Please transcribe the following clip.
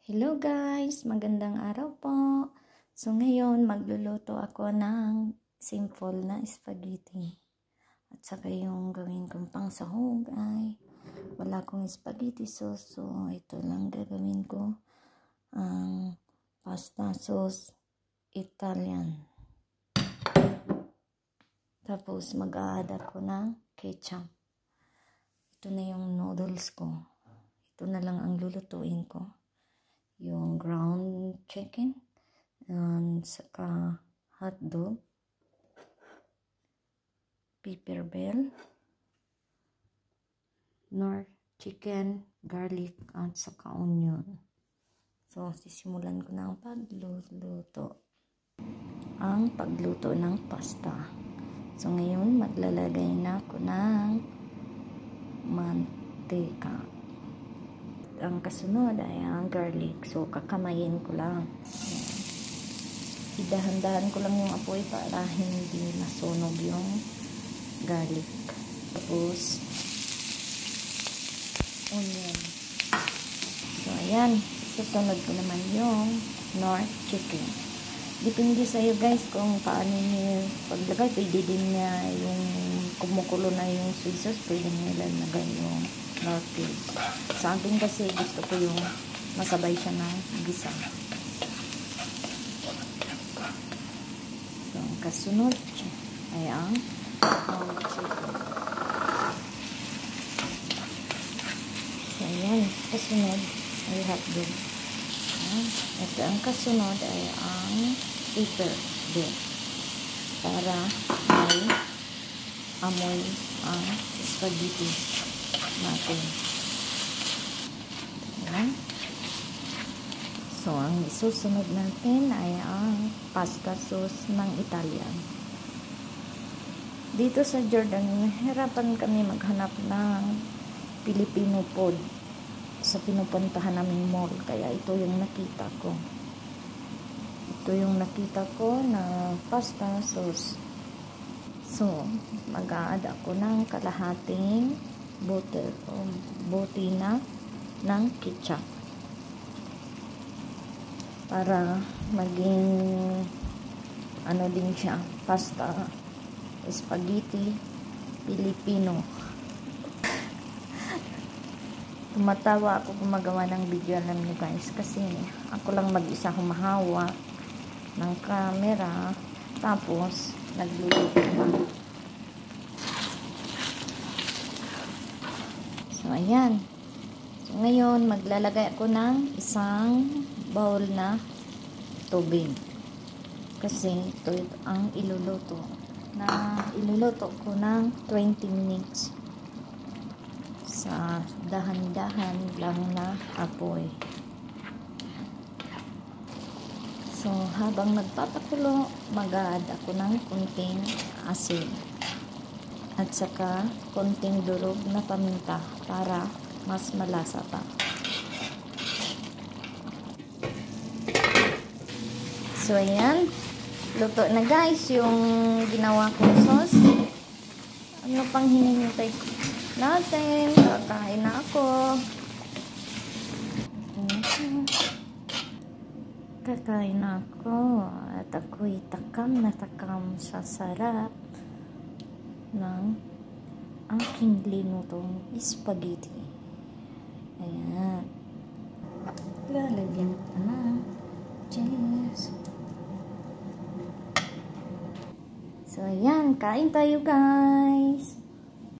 Hello guys, magandang araw po. So ngayon magluluto ako ng simple na spaghetti. At saka yung gawin kong pangsahog ay wala akong spaghetti sauce. So ito lang gagawin ko, ang pasta sauce Italian. Tapos mag-a-add ako ng ketchup. Ito na yung noodles ko. Ito na lang ang lulutuin ko. Yung ground chicken and saka hotdog, pepper bell, nor chicken, garlic at saka onion. So sisimulan ko na ang pagluto ng pasta. So ngayon maglalagay na ako ng mantika. Ang kasunod ay ang garlic. So, kakamayin ko lang. Idahan-dahan ko lang yung apoy para hindi masunog yung garlic. Tapos, onion. So, ayan. Susunod ko naman yung nor chicken. Depende sa iyo guys kung paano nyo paglagay. Pwede din na yung kumukulo na yung soy sauce. Pwede nyo lalagay yung nor cubes. Sa akin kasi gusto ko yung masabay siya ng gisa. So, ang kasunod ay ang chicken. So, ayan. Kasunod ay hotdog. Ito ang kasunod ay ang pepper bell. Para may amoy ang spaghetti natin. Ayan. So, ang isusunod natin ay ang pasta sauce ng Italian. Dito sa Jordan, nahirapan kami maghanap ng Filipino food sa pinupuntahan naming mall. Kaya ito yung nakita ko. Ito yung nakita ko na pasta sauce. So, mag-a-add ako ng kalahating bote na ng ketchup para maging ano din siya, pasta spaghetti Filipino. Tumatawa ako gumagawa ng video, alam niyo guys, kasi ako lang mag-isa humahawak ng camera tapos nagluluto na. So, ayan. So, ngayon, maglalagay ako ng isang bowl na tubig. Kasi, ito ang iluluto ko ng 20 minutes sa dahan-dahan lang na apoy. So, habang nagpapakulo, mag-a-add ako ng konting asin at saka konting durog na paminta para mas malasa pa. So, ayan. Luto na guys yung ginawa kong sauce. Ano pang hinihintay natin? Kakain na ako. Kakain na ako. At ako'y takam na takam sa sarap ng aking linutong spaghetti. Ayan. Lalagyan ko na cheese. So, ayan. Kain tayo guys.